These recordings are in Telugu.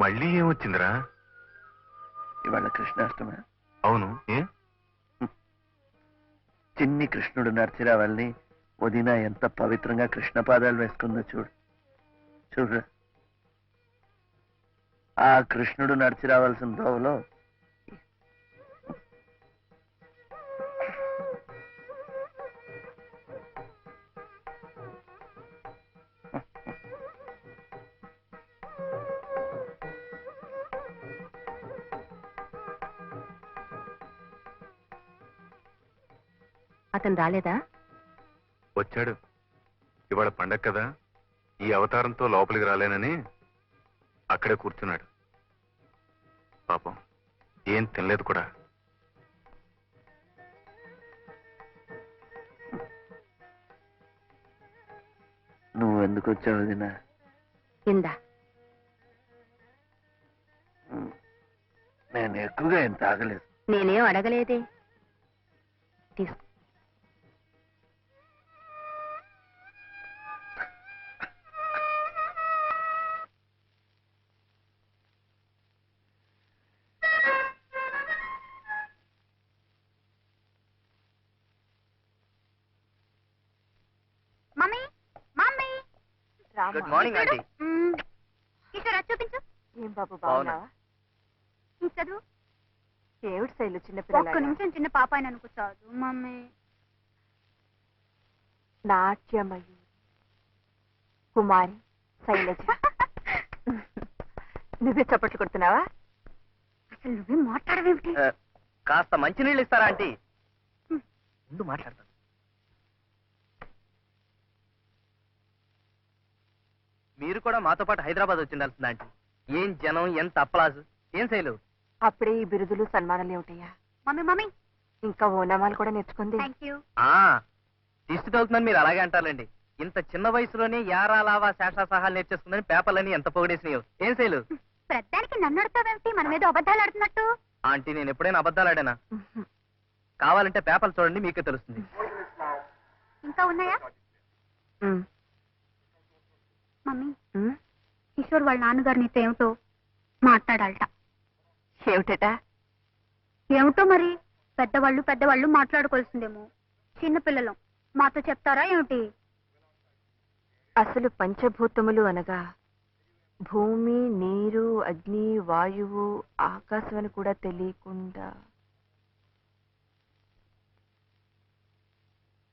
మళ్ళీ ఏమొచ్చిందిరా? ఇవాళ కృష్ణాష్టమి. అవును, ఏ? చిన్ని కృష్ణుడు నడిచిరావాలని వదిన ఎంత పవిత్రంగా కృష్ణ పాదాలు వేసుకుందో చూడు. చూడు, ఆ కృష్ణుడు నడిచి రావాల్సిన దోవలో అతను రాలేదా? వచ్చాడు. ఇవాళ పండగ కదా, ఈ అవతారంతో లోపలికి రాలేనని అక్కడే కూర్చున్నాడు. పాపం ఏం తినలేదు కూడా. నువ్వెందుకు వచ్చావు వదిన? ఇందా నేను ఎక్కువగా ఏం తాగలేదు. నేనేం అడగలేదే. తీసుకో. Good morning aunty. కిషోర్ చూపించు. ఏం బాబు బాగున్నావా? చదువు. ఏమిటి శైలు చిన్నపిల్ల? ఒక్క నిమిషం చిన్న పాప అని అనుకో చదువు మమ్మీ. నాట్యమయూరి కుమారి శైలజ. నువ్వే చప్పట్లు కొడుతున్నావా? అసలు నువ్వే మాట్లాడవేమిటి? కాస్త మంచినీళ్ళు ఇస్తారా ఆంటీ? ముందు మాట్లాడతాను. మీరు కూడా మాతో పాటు హైదరాబాద్ వచ్చిండాల్సిందా ఆంటీ? ఏం జనం, ఎంత అప్పలాజు. ఏం శైలు అప్పుడే ఈ బిరుదులు సన్మానాలు ఏమిటయ్యా? మమ్మీ మమ్మీ ఇంకా ఓనామాలు కూడా నేర్చుకుంది. దిష్టి తగులుతుందని మీరు అలాగే అంటారండి. ఇంత చిన్న వయసులోనే యారా లావా శేషా సహాలు నేర్చేసుకుందని పేపర్లని ఎంత పొగిడేసినాయో. ఏం శైలు ప్రధానికి నన్ను అడుగుతావేమిటి? మనం ఏదో అబద్ధాలు ఆడుతున్నట్టు. ఆంటీ నేను ఎప్పుడైనా అబద్ధాలు ఆడానా? కావాలంటే పేపర్లు చూడండి, మీకే తెలుస్తుంది. ఇంకా ఉన్నాయా? మమ్మీ కిషోర్ వాళ్ళ నాన్నగారు నీతో ఏమిటో మాట్లాడాలట. ఏమిటట? ఏమిటో మరి. పెద్దవాళ్ళు మాట్లాడుకోవాల్సిందేమో. చిన్నపిల్లలు మాతో చెప్తారా ఏమిటి? అసలు పంచభూతములు అనగా భూమి, నీరు, అగ్ని, వాయువు, ఆకాశం అని కూడా తెలియకుండా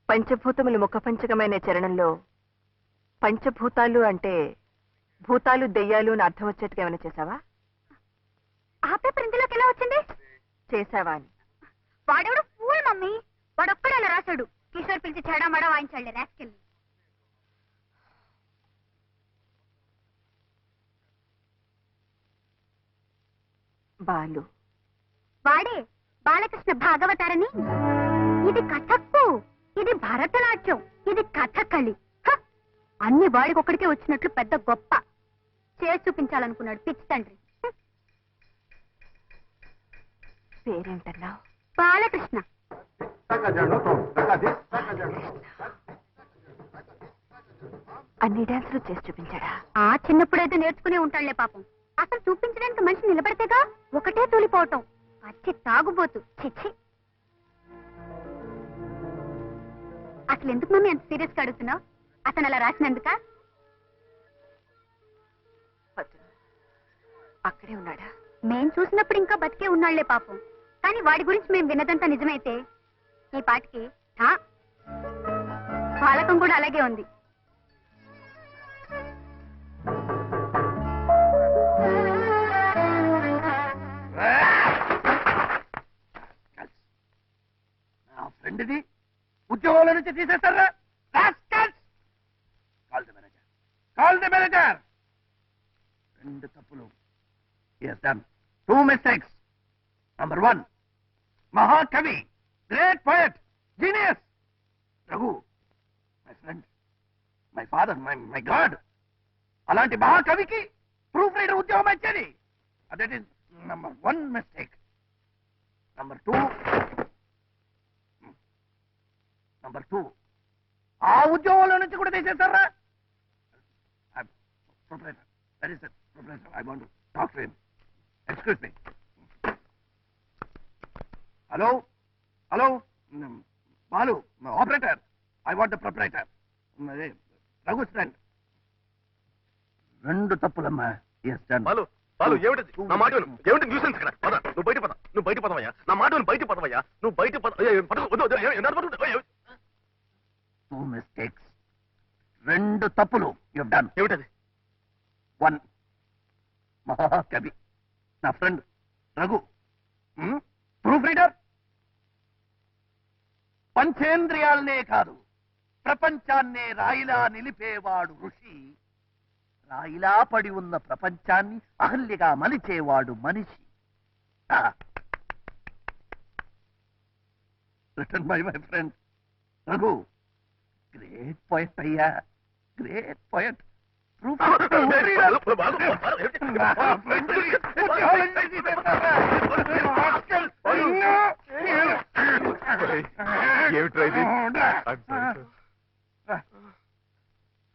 పంచభూతములు ముఖపంచకమైన చరణంలో పంచభూతాలు అంటే భూతాలు, దెయ్యాలు అని అర్థం వచ్చేట్టుగా ఏమైనా చేసావా? ఆ పేపర్ ఇందులోకి ఎలా వచ్చింది? చేసావా అని. వాడెవడు ఫూల్ మమ్మీ. వాడొక్కడే అలా రాశాడు. కిషోర్ పిలిచి చెడామడా వాయించాడు రాసుకెళ్ళి. బాలు వాడే బాలకృష్ణ భాగవతారని. ఇది కథక్కు, ఇది భరతనాట్యం, ఇది కథకళి. అన్ని వాడికొక్కడికే వచ్చినట్లు పెద్ద గొప్ప చేసి చూపించాలనుకున్నాడు పిచ్చి తండ్రి. పేరేంటన్నావు? బాలకృష్ణ. అన్ని డాన్సులు చేసి చూపించాడా? ఆ చిన్నప్పుడైతే నేర్చుకునే ఉంటాడులే పాపం. అసలు చూపించడానికి మనిషి నిలబడితేగా ఒకటే తూలిపోవటం. పచ్చి తాగుబోతు. చిచ్చి. అసలు ఎందుకు మమ్మీ అంత సీరియస్ గా అడుగుతున్నావు? అతను అలా రాసినందుక? అక్కడే ఉన్నాడా? మేం చూసినప్పుడు ఇంకా బతికే ఉన్నాళ్లే పాపం. కానీ వాడి గురించి మేము విన్నదంతా నిజమైతే ఈ పాటికి బాలకం కూడా అలాగే ఉంది. నా ఫ్రెండ్ది ఉద్యోగాల నుంచి తీసేస్తారా? Call the manager. రెండు తప్పులు. He has done 2 mistakes. Number 1, Mahakavi, great poet, genius. Raghu, my friend, my father, my God. అలాంటి మహాకవికి ప్రూఫ్ రైటర్ ఉద్యోగం ఇచ్చేది. That is number 1 mistake. Number 2, ఆ ఉద్యోగంలో నుంచి కూడా తీసేస్తారా? Where is the professor? I want to talk to him. Excuse me. Hello? Hello? Balu, operator. I want the proprietor. Raghu's friend. రెండు తప్పులమ్మా. Yes, done. బాలు బాలు ఏమిటి నా మాట విను. ఏమిటి న్యూసెన్స్ ఇక్కడ పద నువ్వు బయట పద నువ్వు బయట పదవయ్యా నా మాట విను బయట పదవయ్యా నువ్వు బయట పద Two mistakes. రెండు తప్పులు. You've done. ఏమిటది One. మహాకవి నా ఫ్రెండ్ రఘు ప్రూఫ్ రీడర్. పంచేంద్రియాలనే కాదు ప్రపంచాన్నే రాయిలా నిలిపేవాడు ఋషి. రాయిలా పడి ఉన్న ప్రపంచాన్ని అహల్యగా మలిచేవాడు మనిషి. Written by my friend Raghu. Great poet అయ్యా, గ్రేట్ పోయట్.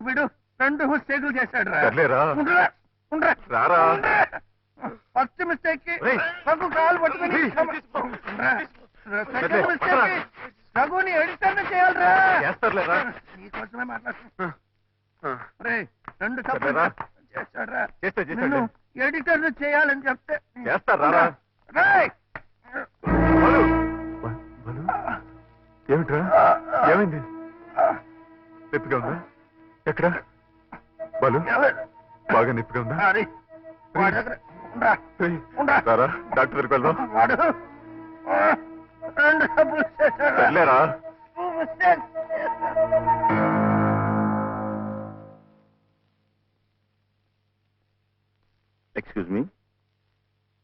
వీడు రెండు మిస్టేకులు చేశాడు రారా ఫస్ట్ మిస్టేక్ కి రఘు కాలు పట్టుకుని సెకండ్ మిస్టేక్ కి రఘుని ఎడిటర్ చేయాలరా. చేస్తారులేరా నీకోసమే మాట్లాడుతున్నా. రెండు తప్పులు సరేరా. చేశాడురా. చేస్తాడు నిన్ను ఎడిటర్ చేయాలని చెప్తే చేస్తారా రేయ్! ఏమిట్రా ఏమైంది నొప్పిగా ఉందా ఎక్కడ బాలు బాగా నొప్పిగా ఉందా అది వాడి దగ్గర ఉండ్రా. ఉండ్రా. రారా డాక్టర్ దగ్గరికి వెళ్దాం వాడు రెండు తప్పులు చేశాడు. సర్లేరా ఎక్స్క్యూజ్ మీ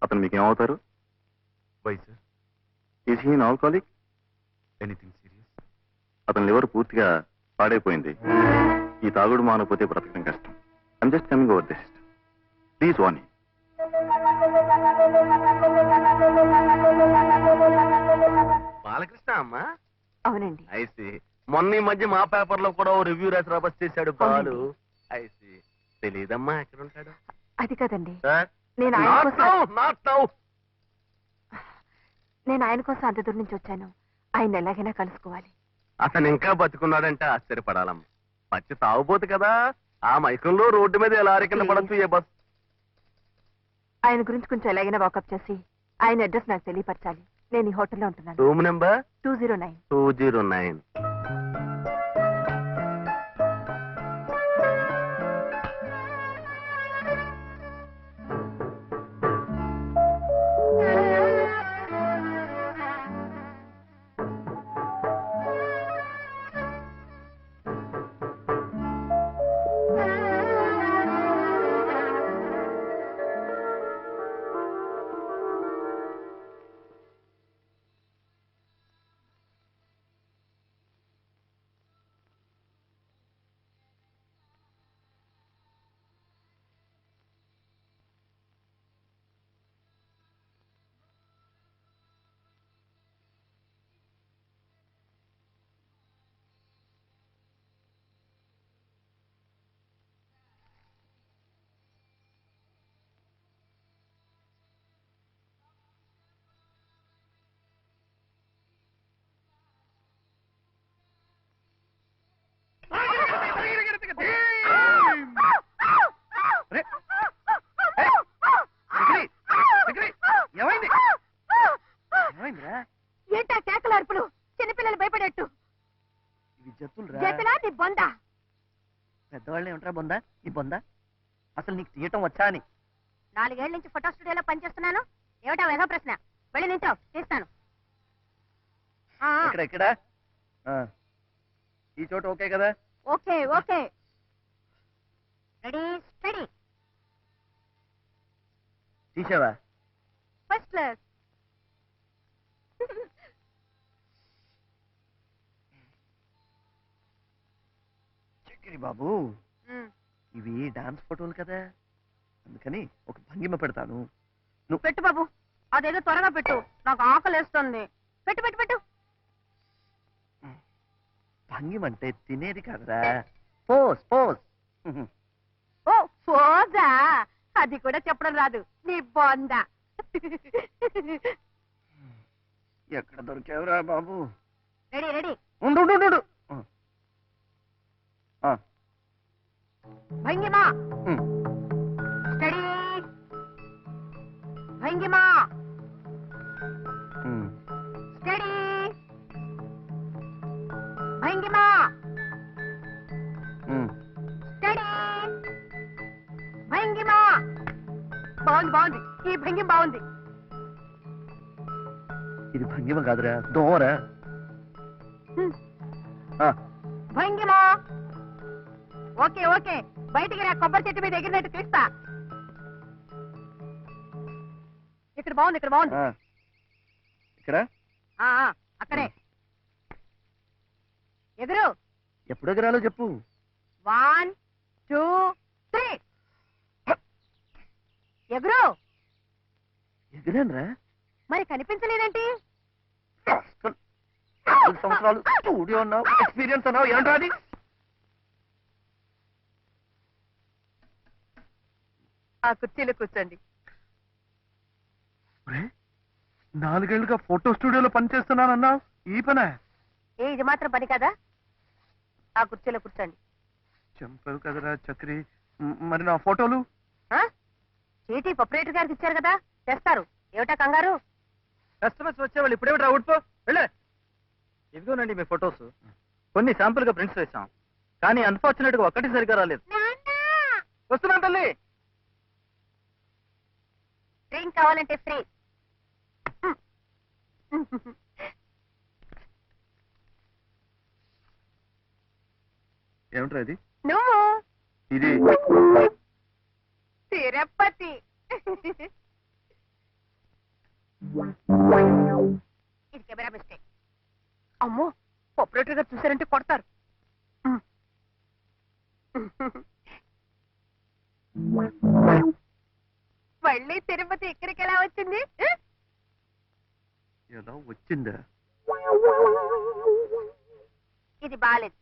అతను మీకు ఏమవుతారు why sir is he alcoholic anything serious అతని లివర్ పూర్తిగా పాడైపోయింది ఈ తాగుడు మానకపోతే బ్రతకడం కష్టం I'm just coming over this please warn Balakrishna అమ్మా అవునండి. ఐసి మొన్న ఈ మధ్య మా పేపర్ లో కూడా ఓ రివ్యూ రాసి రాబస్ చేశాడు బాలు. అవునండి. ఐసి తెలీదమ్మా ఎక్కడ ఉంటాడు అది కదండి, సార్ నేను ఆయన కోసం నాట్ నౌ నేను ఆయన కోసం అంత దూరం నుంచి వచ్చాను. ఆయన ఎలాగైనా కలుసుకోవాలి. అతను ఇంకా బతుకున్నాడంటే ఆశ్చర్యపడాలమ్మా. పచ్చి తాగుబోతు కదా ఆ మైకంలో రోడ్డు మీద ఎలా కింద పడచ్చు ఏ బస్. ఆయన గురించి కొంచెం ఎలాగైనా వాకప్ చేసి ఆయన అడ్రస్ నాకు తెలియపరచాలి. నేను ఈ హోటల్లో ఉంటున్నాను. Room number 209. 209. ఏంటా కేకల అరుపులు? చిన్నపిల్లలు భయపడేట్టు. జతలా నీ బొంద. పెద్దవాళ్ళే ఉంటారా బొందా ఈ బొందా? అసలు నీకు తీయటం వచ్చా అని? 4 ఏళ్ల నుంచి ఫోటో స్టూడియోలో పనిచేస్తున్నాను. ఏమిటా వేధ ప్రశ్న? వెళ్ళి నించో, తీస్తాను. ఇక్కడ ఇక్కడ ఈ చోట ఓకే కదా? Okay okay. Ready study. తీసావా? First class. చక్రి బాబు, ఇవి డాన్స్ ఫోటోలు కదా, అందుకని ఒక భంగిమ పెడతాను. నువ్వు పెట్టు బాబు, అదేదో త్వరగా పెట్టు, నాకు ఆకలేస్తుంది. పెట్టు పెట్టు పెట్టు. భంగిమ అంటే తినేది కాదురా, పోజ్ పోజ్. ఓ పోజా? అది కూడా చెప్పడం రాదు నీ బొందా. ఎక్కడ దొరికావురా బాబు? Ready ready. ఉండు ఉండు, ఉండు. భంగిమా స్టడీ. భంగిమా స్టడీ. భంగిమా స్టడీ. భంగిమా. బాగుంది బాగుంది, ఈ భంగిమ బాగుంది. ఇది భంగిమ కాదురా, దోమరా. భంగిమా. ఓకే ఓకే, బయటికి రా, కొబ్బరి చెట్టు మీద ఎగిరినట్టు తీస్తా. ఇక్కడ బాగుంది, ఇక్కడ బాగుంది. ఇక్కడ అక్కడే ఎదురు. ఎప్పుడు ఎగరాలో చెప్పు. 1 2 3. ఎగురు. ఎగిరానరా? మరి కనిపించలేదేంటి? సంవత్సరాలు స్టూడియో అన్నావు, ఎక్స్పీరియన్స్ అన్నావు, ఏంట్రా అది? ఆ కుర్చీలో కూర్చోండి. 4 ఏళ్లుగా ఫోటో స్టూడియోలో పనిచేస్తున్నానన్నావు, ఈ పనే? ఇది మాత్రం పని కదా. ఆ కుర్చీలో కూర్చోండి. చంపావు కదరా చక్రి. మరి నా ఫోటోలు? చీటీ ప్రొపరేటర్ గారికి ఇచ్చారు కదా, తెస్తారు. ఏమిటా కంగారు? కస్టమర్స్ వచ్చేవాళ్ళు ఇప్పుడేమిటి అవుట్పో వెళ్ళే. ఇదిగోనండి మీ ఫొటోస్. కొన్ని శాంపుల్ గా ప్రింట్స్ వేసాం, కానీ అన్ఫార్చునేట్ గా ఒక్కటి సరిగా రాలేదు. వస్తున్నాను తల్లి. డ్రింక్ కావాలంటే ఫ్రీ. ఏమిట్రా ఇది? నువ్వు ఇది తిరుపతి. ఇది కెమెరా మిస్టేక్. అమ్మో, ఆపరేటర్ గారు చూసారంటే కొడతారు. మళ్ళీ తిరుపతి ఇక్కడికి ఎలా వచ్చింది? ఎలా వచ్చిందా? ఇది బాలేదు.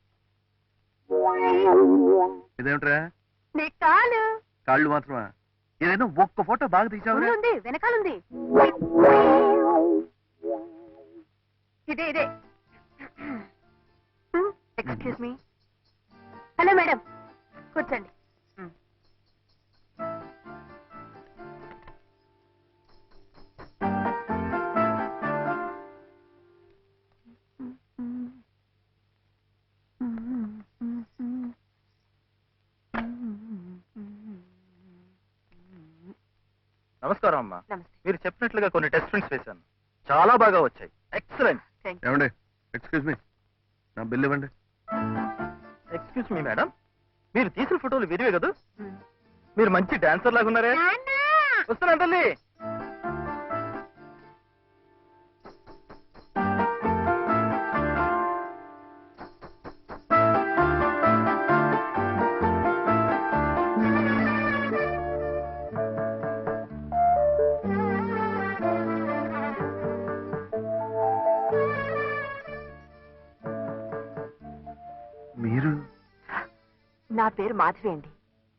ఇదేమిట్రా? నీ కాలు. కాళ్ళు మాత్రమా? ఏదైనా ఒక్క ఫోటో బాగా తీసావురా? ఉంది, వెనకాలుంది. ఇదే ఇదే. Excuse me. హలో మేడం, కూర్చోండి. నమస్కారం అమ్మా. నమస్తే. మీరు చెప్పినట్లుగా కొన్ని టెస్ట్ ప్రింట్స్ వేశాను, చాలా బాగా వచ్చాయి. ఎక్సలెంట్. ఏమండి, ఎక్స్క్యూజ్ మీ, నా బిల్ ఇవ్వండి. ఎక్స్క్యూజ్ మీ మేడం, మీరు తీసిన ఫోటోలు విరివే కదా? మీరు మంచి డాన్సర్ లాగా ఉన్నారే. వస్తున్నాను తల్లి. మీరు? నా పేరు మాధవి అండి.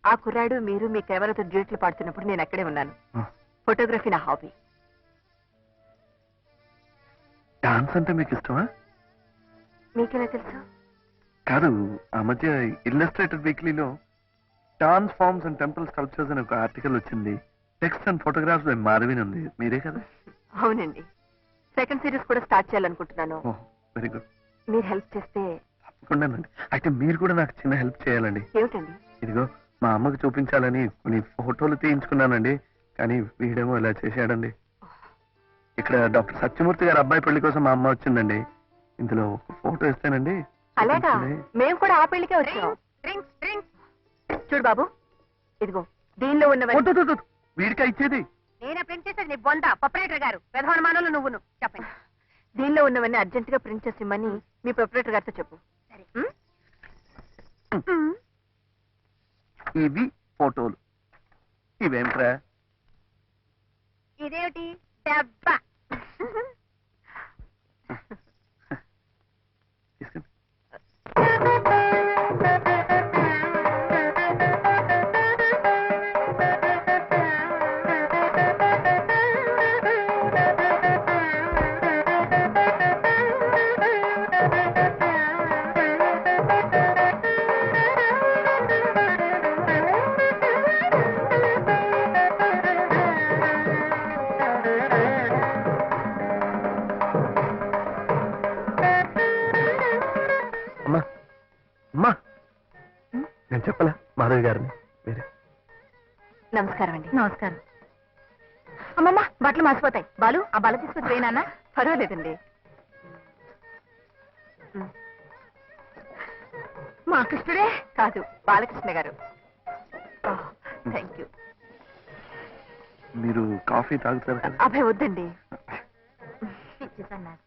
ఆ కుర్రాడు మీరు మీ కెమెరాతో డ్యూట్లు పాడుతున్నప్పుడు నేను అక్కడే ఉన్నాను. ఫోటోగ్రఫీ నా హాబీ. డాన్స్ అంటే మీకు ఇష్టమా? మీకెలా తెలుసు? కాదు, ఆ మధ్య ఇల్లస్ట్రేటెడ్ వీక్లీలో dance forms and temple sculptures అని ఒక ఆర్టికల్ వచ్చింది. Text and photographs by Madhavi ఉంది. మీరే కదా? అవునండి. సెకండ్ సిరీస్ కూడా స్టార్ట్ చేయాలనుకుంటున్నాను. Very good. మీరు హెల్ప్ చేస్తే. తప్పకుండానండి. అయితే మీరు కూడా నాకు చిన్న హెల్ప్ చేయాలండి. ఏమిటండి? ఇదిగో మా అమ్మకి చూపించాలని కొన్ని ఫోటోలు తీయించుకున్నానండి, కానీ వీడేమో ఇలా చేశాడండి. ఇక్కడ డాక్టర్ సత్యమూర్తి గారి అబ్బాయి పెళ్లి కోసం మా అమ్మ వచ్చిందండి. ఇందులో ఒక ఫోటో ఇస్తానండి. అలాగా, మేము కూడా ఆ పెళ్లికే వచ్చాం. చూడు బాబు, ఇదిగో దీనిలో ఉన్న వీడికా ఇచ్చేది? నేనే ప్రింట్ చేసేది. నీ బొంద ప్రొపరేటర్ గారు ప్రధానమానంలో నువ్వును. చెప్పండి. దీనిలో ఉన్నవన్నీ అర్జెంట్ గా ప్రింట్ చేసి ఇమ్మని మీ ప్రొపరేటర్ గారితో చెప్పు. ఇవి ఫోటోలు. ఇవేమిట్రా? ఇదేమిటి? డబ్బా. తీసుకుని నమస్కారం అండి. నమస్కారం. అమ్మమ్మ బట్టలు మాసిపోతాయి. బాలు ఆ బల తీసుకొచ్చి పోయినా. పర్వాలేదండి. మా కృష్ణుడే. కాదు, బాలకృష్ణ గారు. Thank you. మీరు కాఫీ తాగుతారు కదా? అబ్బాయి వద్దండి. పిచ్చి సన్నాసి.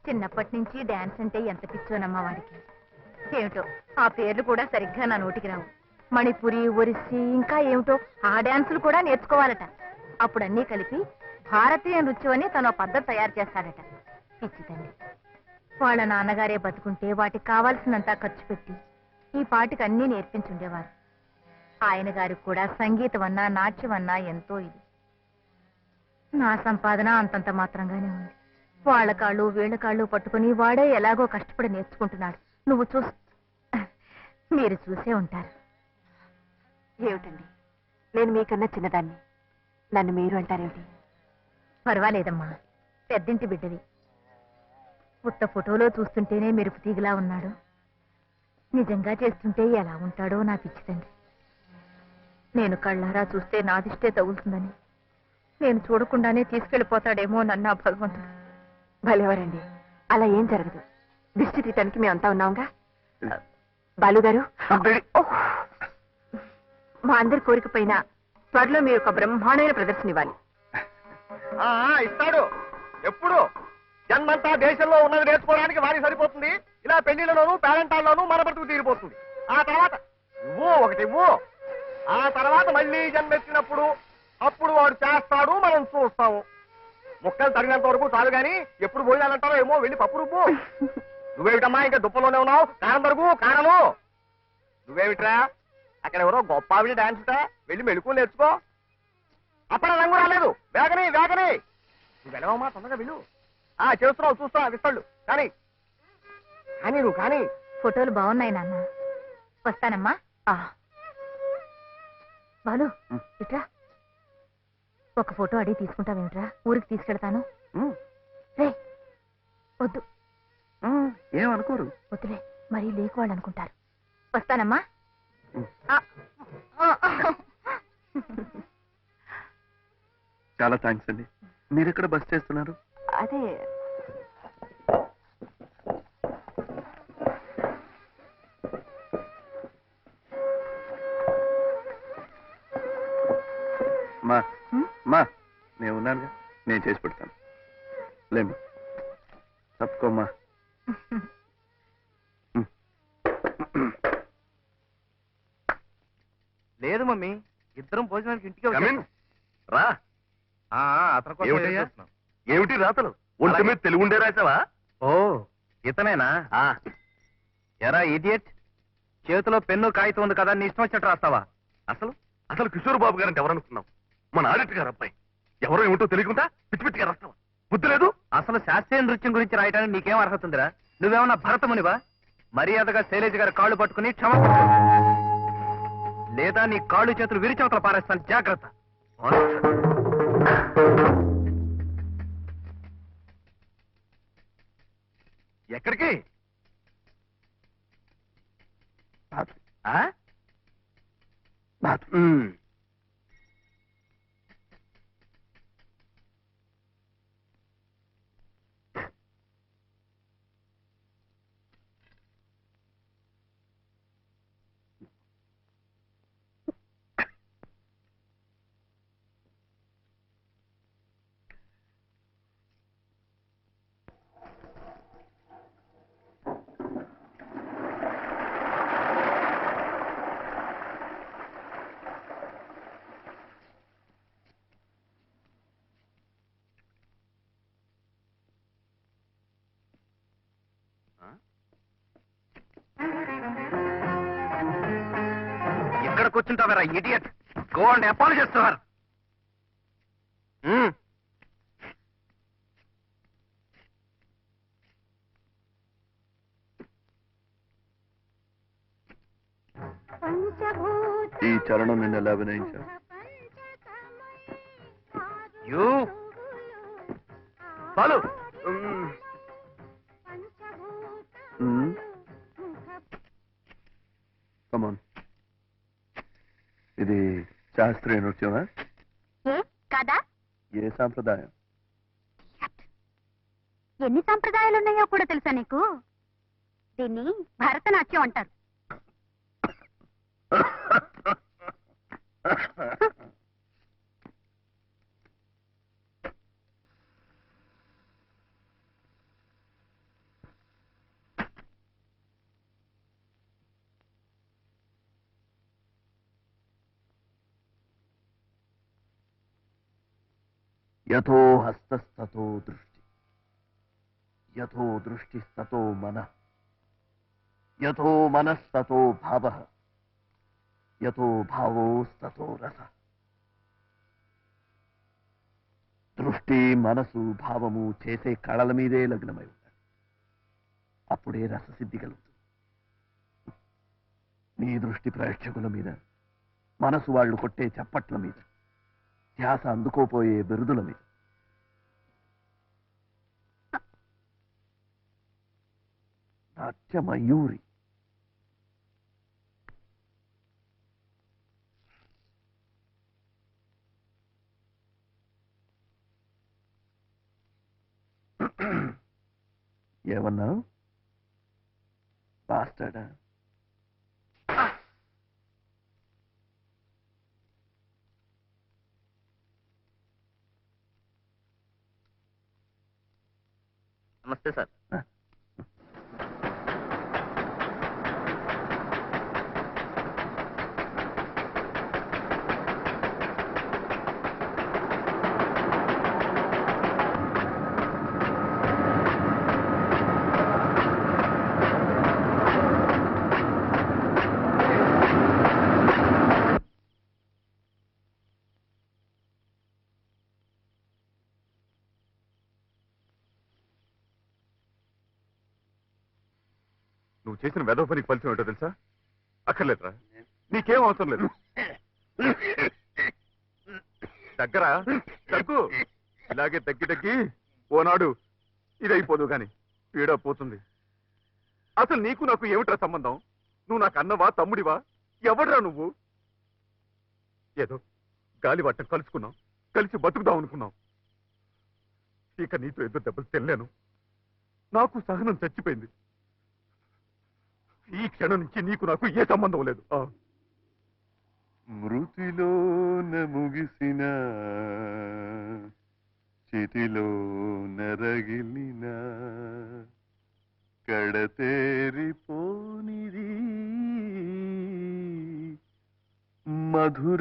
చిన్నప్పటి నుంచి డాన్స్ అంటే ఎంత పిచ్చోనమ్మా వాడికి. ఏమిటో ఆ పేర్లు కూడా సరిగ్గా నా నోటికి రావు. మణిపురి, ఒరిస్సీ, ఇంకా ఏమిటో ఆ డాన్సులు కూడా నేర్చుకోవాలట. అప్పుడు అన్నీ కలిపి భారతీయ నృత్యం అని తన పద్ధతి తయారు చేస్తాడట. పిచ్చితండి. వాళ్ళ నాన్నగారే బతుకుంటే వాటికి కావాల్సినంత ఖర్చు పెట్టి ఈ పాటికి అన్నీ నేర్పించుండేవారు. ఆయన గారికి కూడా సంగీతం అన్నా నాట్యం అన్నా ఎంతో ఇది. నా సంపాదన అంతంత మాత్రంగానే ఉంది. వాళ్ళ కాళ్ళు వీళ్ళ కాళ్ళు పట్టుకుని వాడే ఎలాగో కష్టపడి నేర్చుకుంటున్నాడు. నువ్వు మీరు చూసే ఉంటారు. ఏమిటండి, నేను మీకన్నా చిన్నదాన్ని, నన్ను మీరు అంటారేమిటి? పర్వాలేదమ్మా, పెద్దింటి బిడ్డవి. ఉత్త ఫోటోలో చూస్తుంటేనే మెరుపు తీగలా ఉన్నాడు. నిజంగా చేస్తుంటే ఎలా ఉంటాడో నా పిచ్చితండి. నేను కళ్ళారా చూస్తే నాదిష్టే తగులుతుందని, నేను చూడకుండానే తీసుకెళ్లిపోతాడేమో నన్న భగవంతుడు. భలేవారండి, అలా ఏం జరగదు. దిష్టి తీయటానికి మేమంతా ఉన్నాంగా. బాలుగారు, మా అందరి కోరిక పైన త్వరలో మీరు ఒక బ్రహ్మాండమైన ప్రదర్శన ఇవ్వాలి. ఇస్తాడు. ఎప్పుడు జన్మంతా దేశంలో ఉన్నది నేర్చుకోవడానికి వారికి సరిపోతుంది. ఇలా పెళ్లిళ్లలోనూ పేరెంటాల్లోనూ మన బతుకు తీరిపోతుంది. ఆ తర్వాత ఇవ్వు. ఆ తర్వాత మళ్ళీ జన్మెత్తినప్పుడు అప్పుడు వాడు చేస్తాడు, మనం చూస్తాము. ముక్కలు తగినంత వరకు చాలు గాని ఎప్పుడు పోయాలంటారో ఏమో, వెళ్ళి పప్పు రుబ్బు. నువ్వేమిటమ్మా ఇంకా దుప్పలోనే ఉన్నావు? కారం దొరుకు కారను. నువ్వేమిట్రా అక్కడ ఎవరో గొప్ప ఆవిడ డాన్స్ వెళ్ళి మెళుకు నేర్చుకో. అప్పుడు రంగు రాలేదు. వేగని నువ్వు వెళ్ళవమ్మా, తొందరగా వెళ్ళు. చేస్తున్నావు చూస్తున్నా విస్తాళ్ళు. కానీ నువ్వు కానీ. ఫోటోలు బాగున్నాయి నాన్న. వస్తానమ్మా. బాలు ఇట్రా. ఒక ఫోటో అడిగి తీసుకుంటావేమిట్రా? ఊరికి తీసుకెళ్తాను. రే వద్దు. ఏమనుకోరు. వద్దులే, మరీ లేకు వాళ్ళు అనుకుంటారు. వస్తానమ్మా. చాలా థ్యాంక్స్ అండి. మీరు ఎక్కడ బస్ చేస్తున్నారు? అదే మా నేను ఉన్నానుగా, నేను చేసి పెడతాను. లేమ్మా, తప్పుకోమ్మా. లేదు మమ్మీ, ఇద్దరం భోజనానికి ఇంటికి రా. ఏమిటి రాతలు? ఒంటి మీద తెలుగుండే రాసావా? ఓ ఇతనేనా? ఎరా ఇడియట్, చేతిలో పెన్ను కాగితం ఉంది కదా, నీ ఇష్టం వచ్చినట్టు రాస్తావా? అసలు కిషోర్ బాబు గారంటే ఎవరనుకున్నావు? మన ఆడిటర్ గారు అబ్బాయి. ఎవరో ఏమిటో తెలియకుండా పిచ్చి పిచ్చిగా రాస్తావా? బుద్ధి లేదు. అసలు శాస్త్రీయ నృత్యం గురించి రాయడానికి నీకేం అర్హత ఉందిరా? నువ్వేమన్నా భరతమునివా? మర్యాదగా శైలేజ్ గారి కాళ్ళు పట్టుకుని క్షమాపణ లేదా నీ కాళ్ళు చేతులు విరిచవతల పారేస్తాను, జాగ్రత్త. ఎక్కడికి? ఇక్కడ కూర్చుంటావరా idiot? Go and apologise to her. ఈ చరణం నిన్న ఎలా అభినయించావు? యూ బాలు, కమాన్. ఇది శాస్త్రీయ నృత్యమా? ఏ కాదా? ఏ సాంప్రదాయం? ఎన్ని సంప్రదాయాలు ఉన్నాయో కూడా తెలుసా నీకు? దీన్ని భరతనాట్యం అంటారు. యథో హస్తస్తతో దృష్టి, యథో దృష్టిస్తతో మనః, యథో మనస్తతో భావః, యథో భావోస్తతో రసః. దృష్టి, మనసు, భావము చేసే కళల మీదే లగ్నమై ఉంటాయి. అప్పుడే రససిద్ధి కలుగుతుంది. నీ దృష్టి ప్రేక్షకుల మీద, మనసు వాళ్ళు కొట్టే చప్పట్ల మీద, ధ్యాస అందుకోపోయే బిరుదుల మీద. నాట్యమయూరి. ఏమన్నావు? బాస్టర్డా? నమస్తే సార్. నువ్వు చేసిన వెధవ పనికి ఫలితం ఏంటో తెలుసా? అక్కర్లేదురా, నీకేం అవసరం లేదు. దగ్గర దగ్గు, ఇలాగే తగ్గి తగ్గి ఓనాడు ఇదైపోదు గాని పీడ పోతుంది. అసలు నీకు నాకు ఏమిట్రా సంబంధం? నువ్వు నాకు అన్నవా, తమ్ముడివా, ఎవడ్రా నువ్వు? ఏదో గాలివాటం కలుసుకున్నాం, కలిసి బతుకుదాం అనుకున్నాం. ఇక నీతో ఎదురు దెబ్బలు తెల్లాను. నాకు సహనం చచ్చిపోయింది. ఈ క్షణం నుంచి నీకు నాకు ఏ సంబంధం లేదు. మృతిలోన ముగిసిన చితిలో నరగిలిన కడతేరిపోనిది మధురానుబంధం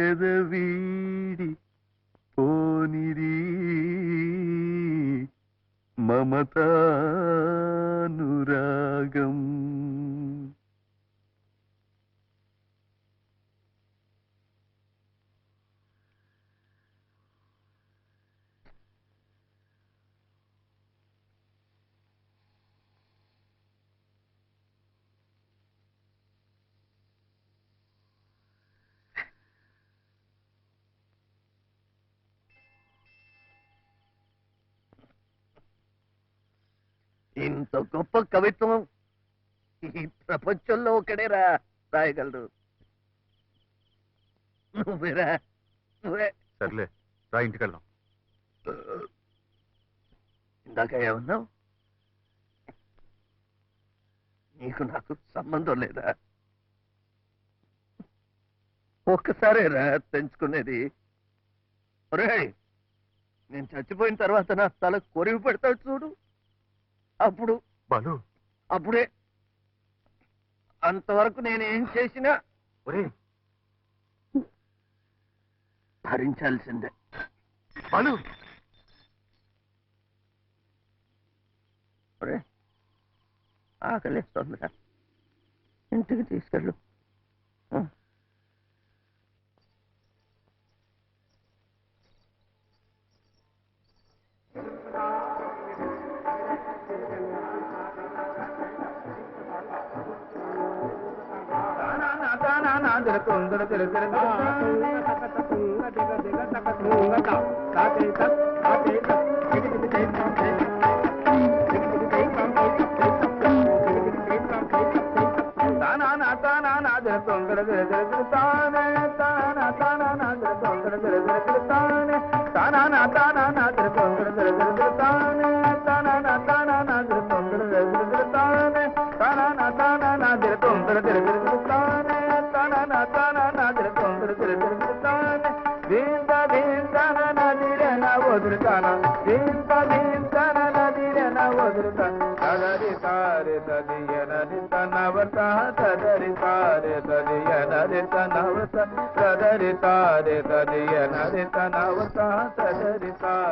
ఎదవీడి పోనిది మమతానురాగం. ఇంత గొప్ప కవిత్వం ఈ ప్రపంచంలో ఒకడేరా రాయగలరు. నువ్వేరా, నువ్వే. సర్లే రా, ఇంటికి వెళ్దాం. ఇందాక ఏమన్నావు? నీకు నాకు సంబంధం లేదా? ఒక్కసారేరా తెంచుకునేది. ఒరేయ్, నేను చచ్చిపోయిన తర్వాత నా తల కొరివి పెడతాడు చూడు, అప్పుడు బాలు, అప్పుడే. అంతవరకు నేనేం చేసినా ఒరే భరించాల్సిందే. బాలు, ఒరే ఆకలిస్తుందిరా, ఇంటికి తీసుకెళ్ళు.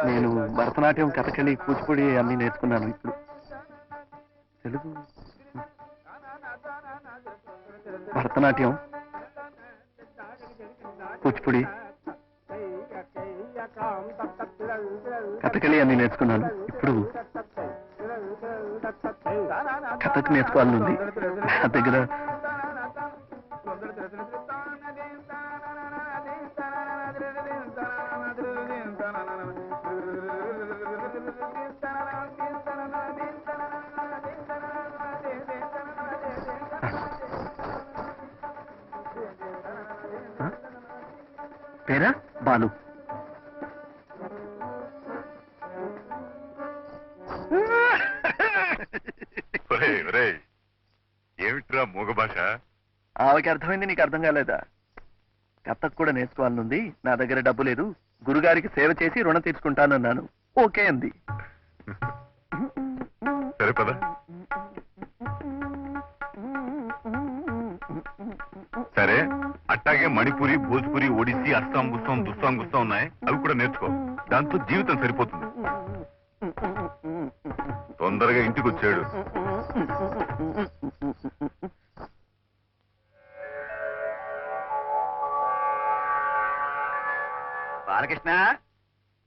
నేను భరతనాట్యం, కథకళి, కూచిపూడి అన్ని నేర్చుకున్నాను. ఇప్పుడు తెలుగు భరతనాట్యం, కూచిపూడి, కథకళి అన్ని నేర్చుకున్నాను. ఇప్పుడు కథకు నేర్చుకోవాలనుంది. నా దగ్గర పేరా బాలు. ఏమిట్రా మూగ భాష? ఆమెకి అర్థమైంది, నీకు అర్థం కాలేదా? కథకు కూడా నేర్చుకోవాలనుంది. నా దగ్గర డబ్బు లేదు. గురుగారికి సేవ చేసి రుణం తీర్చుకుంటానన్నాను. ఓకే అంది. సరే పద. సరే, అట్టాగే మణిపురి, భోజ్పురి, ఒడిస్సీ, అస్సాం, గుస్సాం, దుస్సాం, గుస్సాం ఉన్నాయి. అవి కూడా నేర్చుకో. దాంతో జీవితం సరిపోతుంది. తొందరగా ఇంటికి వచ్చాడు. బాలకృష్ణ,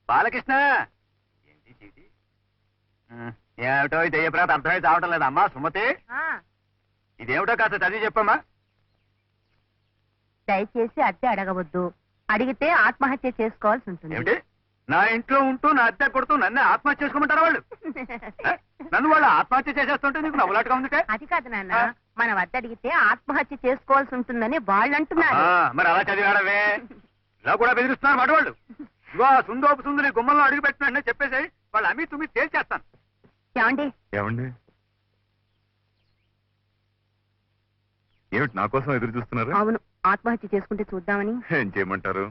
బాలకృష్ణ, ఏంటి చీటి? ఏమిటో ఇది అయ్యే అర్థమై చావటం లేదమ్మా. సుమతి, ఇదేమిటో కాస్త చదివి చెప్పమ్మా. దయచేసి అద్దె అడగవద్దు. అడిగితే ఆత్మహత్య చేసుకోవాల్సి ఉంటుంది. ఏమిటి? నా ఇంట్లో ఉంటూ నా అద్దె కొడుతూ నన్ను ఆత్మహత్య చేసుకోమంటారా వాళ్ళు? నన్ను వాళ్ళు ఆత్మహత్య చేసేస్తుంటే నీకు నవ్వులాటగా ఉందిటే? అది కాదు నాన్న, మన వద్ద అడిగితే ఆత్మహత్య చేసుకోవాల్సి ఉంటుందని వాళ్ళు అంటున్నారు. మరి అలా చదివాడవే? ఇలా కూడా బెదిరిస్తున్నారు మాట వాళ్ళు. ఇగో సుందోపు సుందుని గుమ్మంలో అడుగు పెట్టినట్టు చెప్పేసి వాళ్ళు అమ్మి తుమ్మి తేల్చేస్తాను. ఏమండి? ఏమండి? ఏమిటి నా కోసం ఎదురు చూస్తున్నారు? అవును, ఆత్మహత్య చేసుకుంటే చూద్దామని. ఏం చేయమంటారు?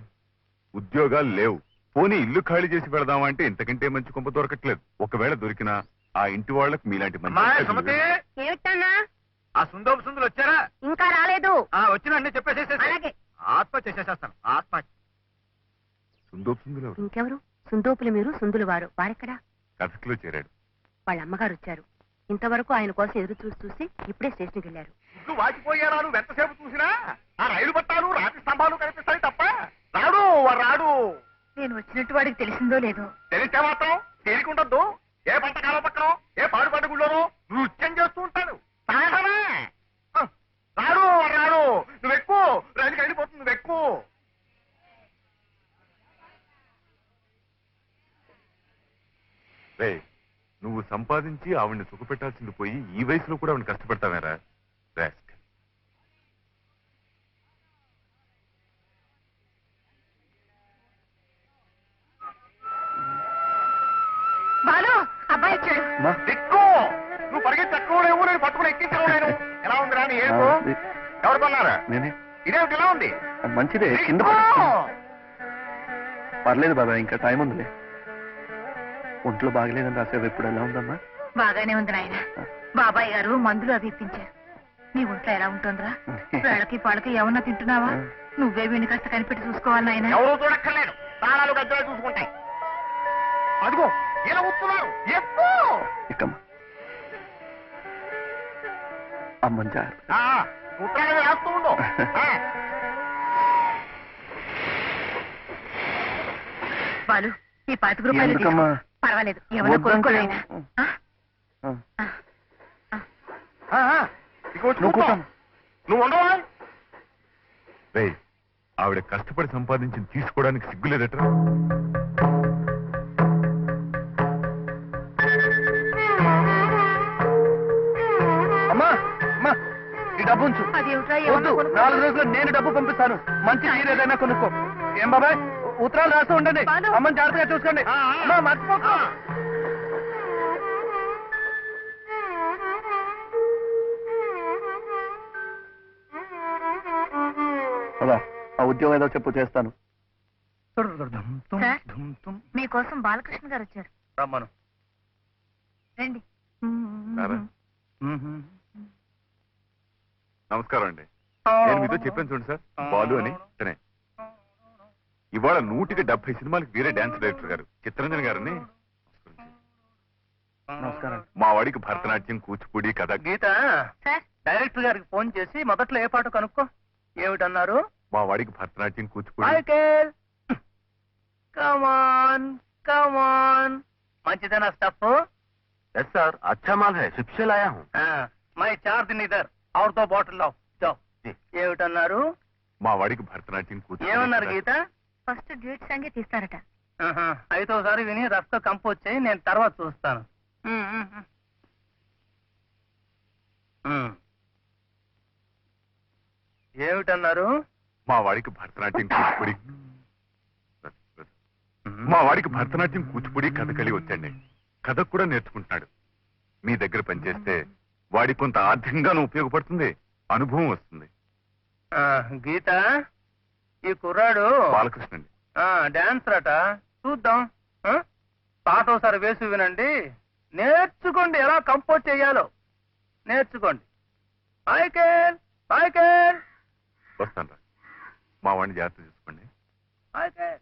ఉద్యోగాలు లేవు. పోనీ ఇల్లు ఖాళీ చేసి పెడదామా అంటే ఇంతకంటే మంచి కొంప దొరకట్లేదు. ఒకవేళ దొరికినా ఆ ఇంటి వాళ్ళకి మీలాంటి సుమతి, ఏమిటన్నా? ఆ సుందోపు సుందులు వచ్చారా? ఇంకా రాలేదు. వచ్చిన చెప్పేసేసి అలాగే. ఆత్మహత్య చేసేస్తాను. ఆత్మహత్య. సుందోపుందులు ఎవరు? ఇంకెవరు? సుందోపులు మీరు, సుందులు వారు. వారెక్కడా? కథకులో చేరాడు. వాళ్ళ అమ్మగారు వచ్చారు. ఇంతవరకు ఆయన కోసం ఎదురు చూసి చూసి ఇప్పుడే స్టేషన్కి వెళ్ళారు. ఇల్లు వాచిపోయారా? నువ్వు ఎంతసేపు చూసినా ఆ రైలు పట్టాలు, రాతి స్తంభాలు కనిపిస్తాయి తప్ప రాడు రాడు. నేను వచ్చినట్టు వాడికి తెలిసిందో లేదో. తెలిస్తే మాత్రం తేలికుండద్దు. ఏ పంటకాల పక్కన, ఏ పాడు పండుగల్లోనూ నృత్యం చేస్తూ ఉంటాడు. సాధనే రాడు రాడు. నువ్వు ఎక్కువ రైలుకి వెళ్ళిపోతుంది. నువ్వు ఎక్కువ. నువ్వు సంపాదించి ఆవిడ్ని సుఖపెట్టాల్సింది పోయి ఈ వయసులో కూడా ఆవిడని కష్టపెడతావేరా? బాలు, అబ్బాయి వచ్చాడు. ఎక్కువ నువ్వు పరిగెత్తి ఎక్కువ లేవు. నేను పట్టుకుని ఎక్కించలేను. ఎలా ఉంది రాని? ఏడుపు ఎవరు కొన్నారా? నేనే. ఇదేమిటి ఇలా ఉంది? మంచిదే. కింద పర్లేదు బాబా, ఇంకా టైం ఉందిలే. ఒంట్లో బాగలేదని రాసేవి. ఇప్పుడు ఎలా ఉందమ్మా? బాగానే ఉంది నాయన. బాబాయ్ గారు మందులు అవి ఇప్పించారు. నీ ఒంట్లో ఎలా ఉంటుందిరా? వేళకి పాలకి ఏమన్నా తింటున్నావా? నువ్వే వీడిని కాస్త కనిపెట్టి చూసుకోవాలి నాయన. ఎవరు చూడక్కర్లేదు. తాళాలు గద్దలు చూసుకుంటాయి. అదిగో ఇలా వస్తున్నారు. ఇక్కమ్మా, అమ్మని జాగ్రత్త. ఉత్తరాలు రాస్తూ ఉండు. బాలు, ఈ 25 రూపాయలు ఎందుకమ్మా? పర్వాలేదు, ఏమన్నా కొనుక్కోలేనా? నువ్వు ఉండవా? ఆవిడ కష్టపడి సంపాదించి తీసుకోవడానికి సిగ్గులేదట్రా? అమ్మా అమ్మా, ఈ డబ్బు ఉంచు. అదేమిట్రా వద్దు, 4 రోజుల్లో నేను డబ్బు పంపిస్తాను. మంచి చీర ఏదైనా కొనుక్కో. ఏం బాబాయ్, ఉత్తరాలు రాస్తూ ఉండండి. అమ్మని జాగ్రత్తగా చూసుకోండి. అమ్మా, మర్చిపోకు. ఆ ఉద్యోగం ఏదో చెప్పు, చేస్తాను. సార్, మీకోసం బాలకృష్ణ గారు వచ్చారు. రమ్మను. రండి. నమస్కారం అండి. నేను మీతో చెప్పాను చూడండి సార్, బాలు అని తనే. ఇవాళ 170 సినిమాలకు వేరే డాన్స్ డైరెక్టర్ గారు చిత్తరంజన్ గారిని నమస్కారం. మా వాడికి భరతనాట్యం, కూచిపూడి, కథ. గీత, సార్, డైరెక్టర్ గారికి ఫోన్ చేసి మొదట్లో ఏ పాట కనుక్కో. ఏమిటన్నారు? మా వాడికి భరతనాట్యం, కూచిపూడి. మైకేల్, కమాన్ కమాన్. మంచిదేనా స్టఫ్? ఎస్ సార్, అచ్చా మాల్ హై, శిక్ష లాయా హూం. మై చార్జ్ నిదర్ और दो बॉटल लाओ जाओ. ఏమిటన్నారు? మా వాడికి భరతనాట్యం, కూచిపూడి. ఏమన్నారు గీత? ఫస్ట్ డ్యూట్ సాంగే తీస్తారట. అయితే ఒకసారి విని రఫ్ గా కంపోజ్ చేయి, నేను తర్వాత చూస్తాను. ఏమిటన్నారు? మా వాడికి భరతనాట్యం, కూచిపూడి. మా వాడికి భరతనాట్యం, కూచిపూడి, కథకళి వచ్చండి. కథకు కూడా నేర్చుకుంటున్నాడు. మీ దగ్గర పనిచేస్తే వాడికి కొంత ఆర్థికంగానూ ఉపయోగపడుతుంది, అనుభవం వస్తుంది. గీత, ఈ కుర్రాడు బాలకృష్ణ అండి. డాన్సర్ అట, చూద్దాం. పాట ఒకసారి వేసి వినండి, నేర్చుకోండి. ఎలా కంపోజ్ చేయాలో నేర్చుకోండి. మైకేల్, మైకేల్, వస్తాను రా. మా వాడిని జాగ్రత్త చూసుకోండి. మైకేల్.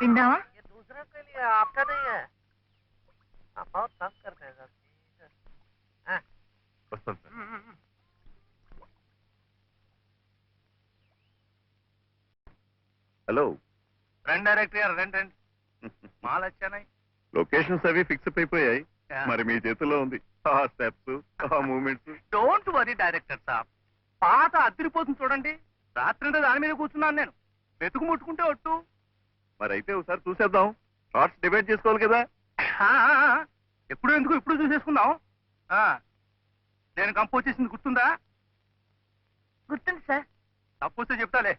విందామా? వస్తాను సార్. హలో, రండి డైరెక్టర్ గారు, రండి రండి. మాల్ వచ్చానాయి. లొకేషన్స్ అవి ఫిక్స్ అయిపోయాయి. మరి మీ చేతుల్లో ఉంది. ఆ స్టెప్స్, ఆ మూమెంట్స్. డోంట్ వరీ డైరెక్టర్ సాబ్, పాట అదిరిపోతుంది చూడండి. రాత్రి దాని మీద కూర్చున్నాను నేను. వెతుకు ముట్టుకుంటే ఒట్టు. మరి అయితే ఒకసారి చూసేద్దాం. షార్ట్స్ డిబేట్ చేసుకోవాలి కదా. ఎప్పుడు ఎందుకు, ఇప్పుడు చూసేసుకుందాం. నేను కంపోజ్ చేసింది గుర్తుందా? గుర్తుంది సార్. తప్పొస్తే చెప్తాలే.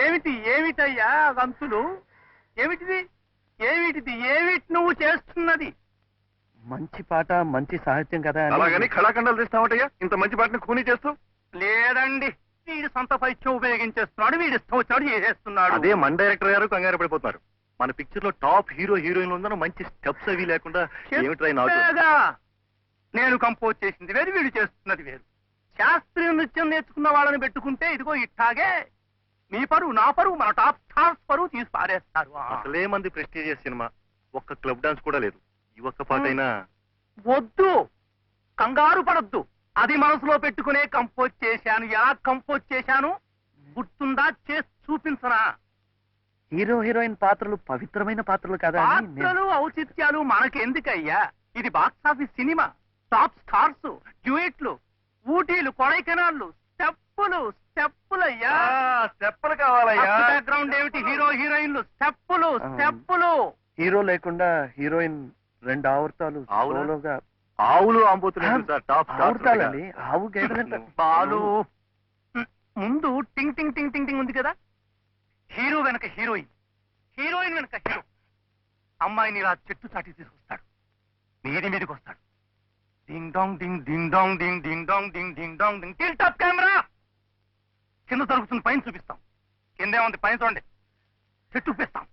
ఏమిటి ఏమిటయ్యా గంతులు? ఏమిటిది ఏమిటిది? ఏమిటి నువ్వు చేస్తున్నది? మంచి పాట, మంచి సాహిత్యం కదా అని. అలాగని కళాఖండాలు తీస్తామంటయ్యా ఇంత మంచి పాటని ఖూనీ చేస్తూ. లేదండి, వీడి సొంత పైత్యం ఉపయోగించేస్తున్నాడు. వీడి ఇష్టం వచ్చినాడు చేసేస్తున్నాడు. అదే మన డైరెక్టర్ గారు కంగారు పడిపోతున్నారు. మన పిక్చర్ లో టాప్ హీరో హీరోయిన్లు ఉందన్న మంచి స్టెప్స్ అవి లేకుండా ఏమిట్రా ఈ నాటు? చెప్పేగా, నేను కంపోజ్ చేసింది వేరు, వీడు చేస్తున్నది వేరు. శాస్త్రీయ నృత్యం నేర్చుకున్న వాళ్ళని పెట్టుకుంటే ఇదిగో ఇట్టాగే మీ పరువు, నా పరువు, మన టాప్ స్టార్స్ పరువు తీసి పారేస్తారు. అసలే మంది ప్రెస్టీజియస్ సినిమా, ఒక్క క్లబ్ డాన్స్ కూడా లేదు. ఈ ఒక్క పాట అయినా వద్దు, కంగారు పడద్దు. అది మనసులో పెట్టుకునే కంపోజ్ చేశాను. ఎలా కంపోజ్ చేశాను గుర్తుందా? చేసి చూపించనా? హీరో హీరోయిన్ పాత్రలు పవిత్రమైన పాత్రలు కదా అని పాత్రలు, ఔచిత్యాలు మనకెందుకయ్యా? ఇది box office cinema. Top stars, డ్యూయెట్లు, ఊటీలు, కొడైకెనాళ్ళు, స్టెప్పులు స్టెప్పులయ్యా. స్టెప్పులు కావాలయ్యా. బ్యాక్గ్రౌండ్ ఏమిటి? హీరో హీరోయిన్లు, స్టెప్పులు స్టెప్పులు. హీరో లేకుండా హీరోయిన్ 2 ఆవర్తాలు ఆవులా? సోలోగా. ఆవులు ఆంబోతులు సార్, టాప్ ఆవుతాలండి, ఆవు గేదెలంట. బాలు, ముందు టింగ్ టింగ్ టింగ్ టింగ్ టింగ్ ఉంది కదా. హీరో వెనక హీరోయిన్, హీరోయిన్ వెనక హీరో. అమ్మాయిని ఇలా చెట్టు చాటి తీసుకొస్తాడు, మీదికి వస్తాడు. డింగ్ డాంగ్ డింగ్ డింగ్ డాంగ్ డింగ్ డింగ్ డాంగ్ డింగ్ డింగ్ డాంగ్ డింగ్. Till top camera. కింద జరుగుతుంది, పైన చూపిస్తాం. కిందే ఉంది, పైన చూడండి. చెట్టు చూపిస్తాం.